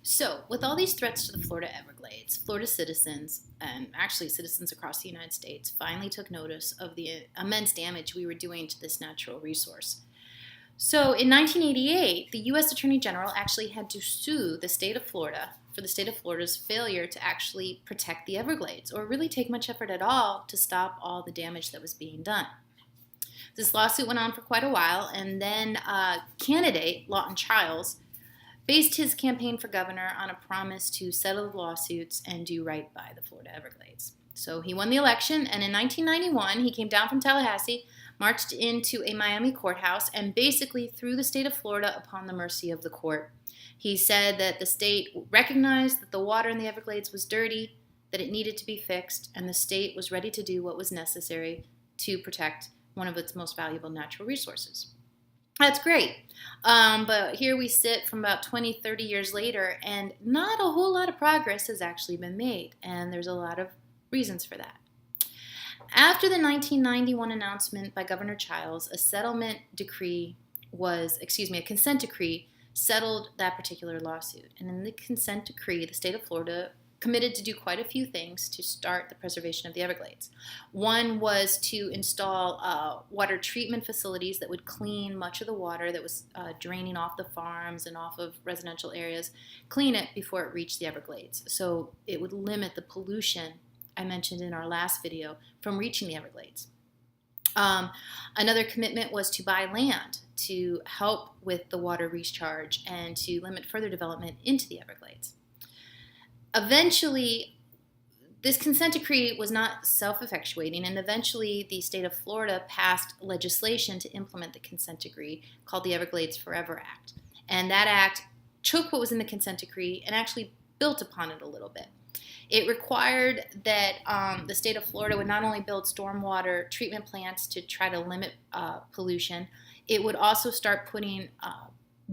So, with all these threats to the Florida Everglades, Florida citizens, and actually citizens across the United States, finally took notice of the immense damage we were doing to this natural resource. So, in 1988, the U.S. Attorney General actually had to sue the state of Florida for the state of Florida's failure to actually protect the Everglades, or really take much effort at all to stop all the damage that was being done. This lawsuit went on for quite a while, and then candidate Lawton Chiles based his campaign for governor on a promise to settle the lawsuits and do right by the Florida Everglades. So he won the election, and in 1991, he came down from Tallahassee, marched into a Miami courthouse, and basically threw the state of Florida upon the mercy of the court. He said that the state recognized that the water in the Everglades was dirty, that it needed to be fixed, and the state was ready to do what was necessary to protect one of its most valuable natural resources. That's great. But here we sit from about 20, 30 years later, and not a whole lot of progress has actually been made. And there's a lot of reasons for that. After the 1991 announcement by Governor Chiles, a consent decree settled that particular lawsuit. And in the consent decree, the state of Florida committed to do quite a few things to start the preservation of the Everglades. One was to install water treatment facilities that would clean much of the water that was draining off the farms and off of residential areas, clean it before it reached the Everglades. So it would limit the pollution I mentioned in our last video from reaching the Everglades. Another commitment was to buy land to help with the water recharge and to limit further development into the Everglades. Eventually, this consent decree was not self-effectuating, and eventually the state of Florida passed legislation to implement the consent decree called the Everglades Forever Act. And that act took what was in the consent decree and actually built upon it a little bit. It required that the state of Florida would not only build stormwater treatment plants to try to limit pollution, it would also start putting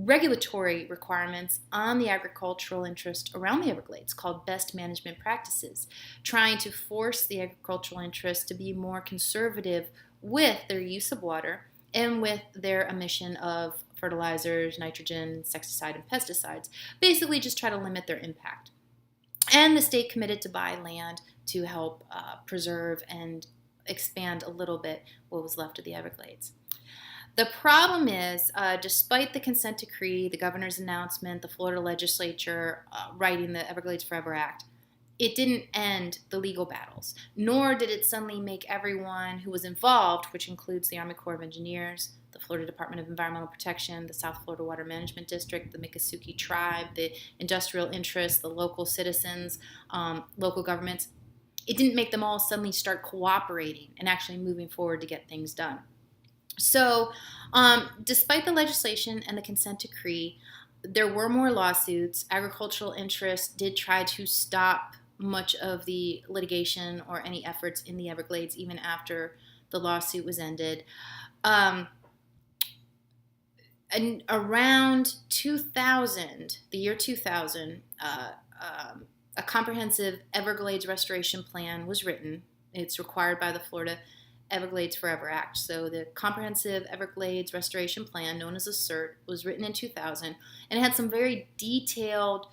regulatory requirements on the agricultural interest around the Everglades called best management practices, trying to force the agricultural interest to be more conservative with their use of water and with their emission of fertilizers, nitrogen, insecticide, and pesticides, basically just try to limit their impact. And the state committed to buy land to help preserve and expand a little bit what was left of the Everglades. The problem is, despite the consent decree, the governor's announcement, the Florida legislature writing the Everglades Forever Act, it didn't end the legal battles, nor did it suddenly make everyone who was involved, which includes the Army Corps of Engineers, the Florida Department of Environmental Protection, the South Florida Water Management District, the Miccosukee Tribe, the industrial interests, the local citizens, local governments, it didn't make them all suddenly start cooperating and actually moving forward to get things done. So, despite the legislation and the consent decree, there were more lawsuits. Agricultural interests did try to stop much of the litigation or any efforts in the Everglades even after the lawsuit was ended. And around 2000, the year 2000, a comprehensive Everglades restoration plan was written. It's required by the Florida Everglades Forever Act. So the Comprehensive Everglades Restoration Plan, known as a CERT, was written in 2000, and it had some very detailed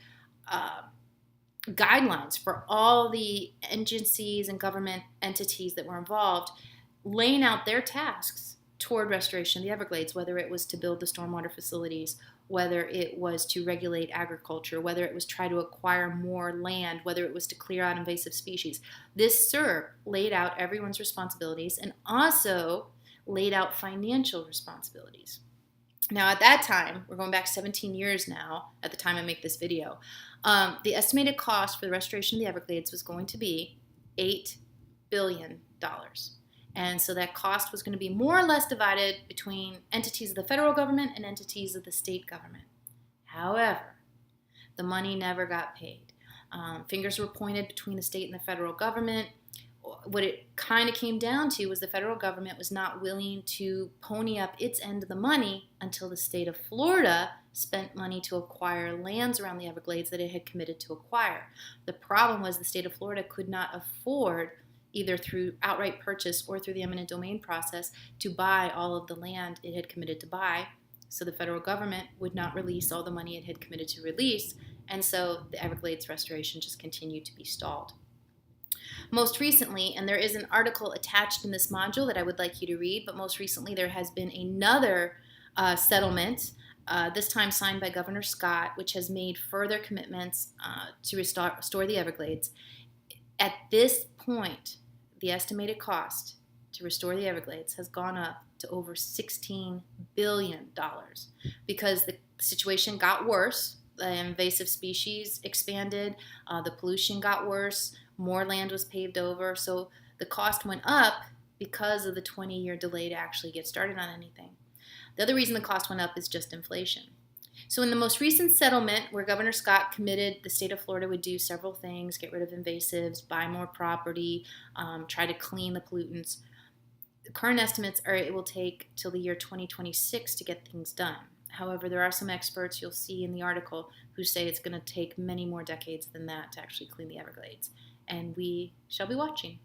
guidelines for all the agencies and government entities that were involved, laying out their tasks toward restoration of the Everglades, whether it was to build the stormwater facilities, whether it was to regulate agriculture, whether it was try to acquire more land, whether it was to clear out invasive species. This CERP laid out everyone's responsibilities and also laid out financial responsibilities. Now, at that time, we're going back 17 years now, at the time I make this video, the estimated cost for the restoration of the Everglades was going to be $8 billion. And so that cost was going to be more or less divided between entities of the federal government and entities of the state government. However, the money never got paid. Fingers were pointed between the state and the federal government. What it kind of came down to was the federal government was not willing to pony up its end of the money until the state of Florida spent money to acquire lands around the Everglades that it had committed to acquire. The problem was the state of Florida could not afford, either through outright purchase or through the eminent domain process, to buy all of the land it had committed to buy. So the federal government would not release all the money it had committed to release, And so the Everglades restoration just continued to be stalled. Most recently, and there is an article attached in this module that I would like you to read, but most recently there has been another settlement, this time signed by Governor Scott, which has made further commitments to restore the Everglades. At this point, the estimated cost to restore the Everglades has gone up to over $16 billion because the situation got worse. The invasive species expanded, the pollution got worse, more land was paved over, so the cost went up because of the 20-year delay to actually get started on anything. The other reason the cost went up is just inflation. So in the most recent settlement, where Governor Scott committed the state of Florida would do several things, get rid of invasives, buy more property, try to clean the pollutants, the current estimates are it will take till the year 2026 to get things done. However, there are some experts you'll see in the article who say it's going to take many more decades than that to actually clean the Everglades. And we shall be watching.